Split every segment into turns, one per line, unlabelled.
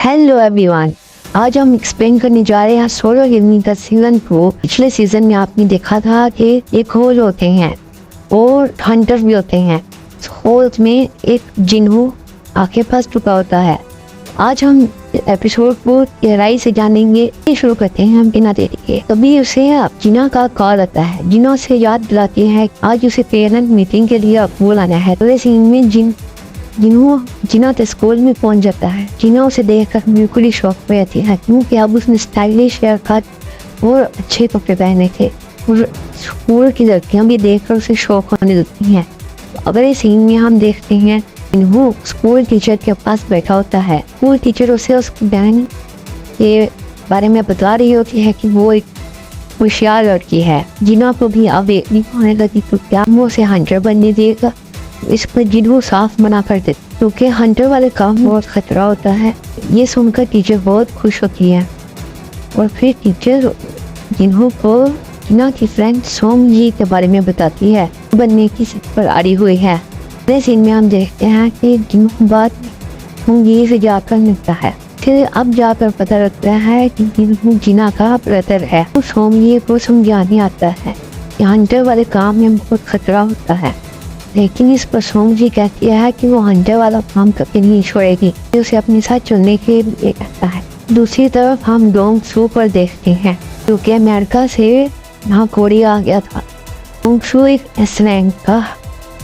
Hello everyone, आज हम explain करने जा रहे हैं सोलो लेवलिंग का सीजन 2। पिछले सीजन में आपने देखा था कि एक होल होते हैं और हंटर भी होते हैं। होल में एक जिन्हू आके फंस चुका होता है। आज हम एपिसोड को गहराई से जानेंगे। शुरू करते हैं हम बिना देरी के। तभी उसे जिना का कॉल आता है। जिना उसे याद दिलाती है आज उसे पेरेंट मीटिंग के लिए स्कूल आना है। तो इस सीन में जिना तो स्कूल में पहुंच जाता है। जिना उसे देखकर बिल्कुल ही शौक में रहती है क्योंकि अब उसने स्टाइलिश हेयर कट और अच्छे कपड़े पहने थे और स्कूल की लड़कियां भी देखकर उसे शौक होने लगती हैं। अगले सीन में हम देखते हैं वो स्कूल टीचर के पास बैठा होता है। स्कूल टीचर उसे उसकी बहन के बारे में बता रही होती है कि वो एक होशियार लड़की है। जिना को भी अब एक होने लगी तो क्या वो उसे हंटर बनने देगा। इस पर जिन्हू साफ मना कर देते क्योंकि हंटर वाले काम बहुत खतरा होता है। ये सुनकर टीचर बहुत खुश होती है और फिर टीचर जिन्हू को जिना की फ्रेंड सोमजी के बारे में बताती है बनने की सिद्ध पर अड़ी हुई है। अगले सीन में हम देखते हैं कि जिन्हू बात सोमजी से जाकर मिलता है। फिर अब जाकर पता लगता है कि जिन्हू जिना का ब्रदर है। तो सोमजी को समझाने आता है कि हंटर वाले काम में बहुत खतरा होता है, लेकिन इस पर सोमजी कहती है कि वो हंटर वाला काम कभी नहीं छोड़ेगी। उसे अपने साथ चलने के लिए कहता है। दूसरी तरफ हम डोंग सू पर देखते हैं क्योंकि अमेरिका से यहाँ कोरिया आ गया था। डोंग सू एक एस रैंक का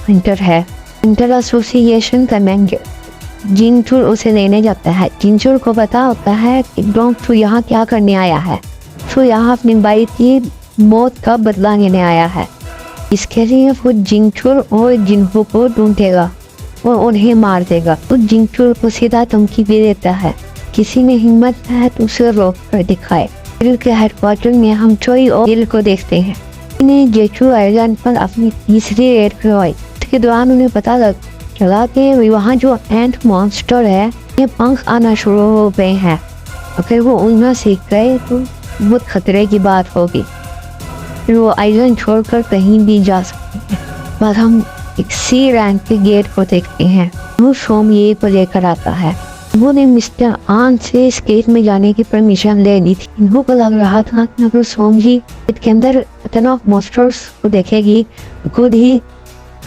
हंटर है। हंटर एसोसिएशन का मैनेजर जिनचुर उसे लेने जाता है। जिनचुर को पता होता है कि डोंग सू यहाँ क्या करने आया है। सो यहाँ अपनी भाई की मौत का बदला लेने आया है। इसके लिए वो जिंगचुर और जिन्हू को ढूंढेगा और उन्हें मार देगा। तो जिंगचुर को सीधा धमकी दे देता है किसी में हिम्मत है तो उसे रोक कर दिखाए। दिल के हेडक्वार्टर में हम चोई और दिल को देखते हैं। इन्हें जेचू आइलैंड पर अपनी तीसरी रेड करवाई। इसके दौरान उन्हें पता चला कि वहाँ जो एंट मॉन्स्टर है ये पंख आना शुरू हो गए हैं। अगर वो उड़ना सीख गए तो बहुत खतरे की बात होगी। फिर वो आइलैंड छोड़कर कहीं भी जा सकते हैं। पर हम एक सी रैंक के गेट को देखते हैं। वो सोमये को लेकर आता है। वो ने मिस्टर आन से इस गेट में जाने की परमिशन ले ली थी। इन्हों को लग रहा था कि अगर सोमजी इसके अंदर इतना मॉन्स्टर्स को देखेगी खुद ही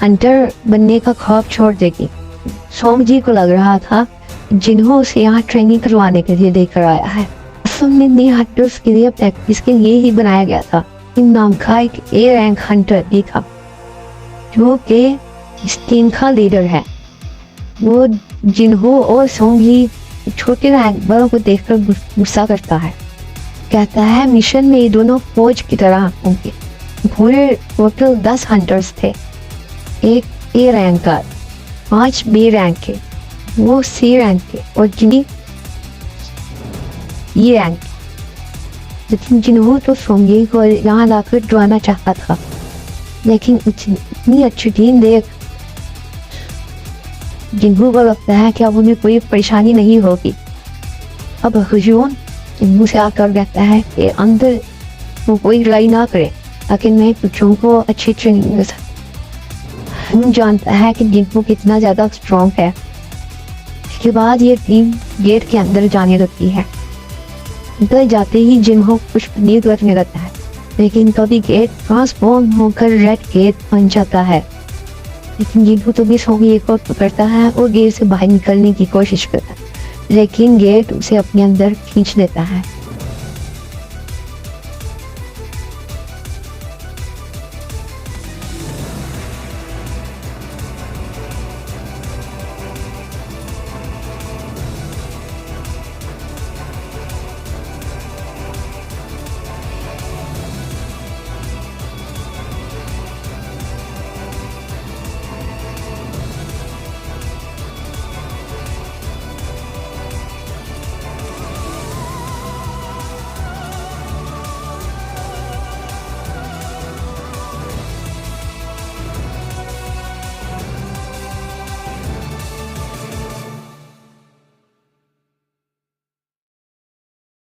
हंटर बनने का खौफ छोड़ देगी। सोमजी को लग रहा था जिन्हों से यहाँ ट्रेनिंग करवाने के लिए लेकर आया है। असल में हंटर्स के लिए प्रैक्टिस के लिए ही बनाया गया था। नाम का एक ए रैंक हंटर भी था जो कि इस टीम का लीडर है। वो जिन्हू और सोंगी छोटे रैंक वालों को देखकर गुस्सा करता है। कहता है मिशन में ये दोनों फौज की तरह होंगे। पूरे टोटल 10 हंटर्स थे, एक ए रैंक का, 5 बी रैंक के, वो सी रैंक के और जिन्हीं ई रैंक। लेकिन जिन्हों तो सोंगी को यहाँ लाकर डुआना चाहता था, लेकिन इतनी अच्छी टीम देख जिन्हों को लगता है कि अब उन्हें कोई परेशानी नहीं होगी। अब हुजून जिन्हों से आकर कहता है कि अंदर वो कोई लड़ाई ना करे ताकि मैं बच्चों को अच्छी ट्रेनिंग मिल सके। हम जानता है कि जिन्हों कितना ज़्यादा स्ट्रॉन्ग है। इसके बाद ये टीम गेट के अंदर जाने लगती है। अंदर जाते ही जिन्हों कुछ पनीर करने लगता है, लेकिन कभी गेट ट्रांसफॉर्म होकर रेड गेट बन जाता है। लेकिन जिन्हों तो भी सोंगी एक और पकड़ता है और गेट से बाहर निकलने की कोशिश करता है, लेकिन गेट उसे अपने अंदर खींच लेता है।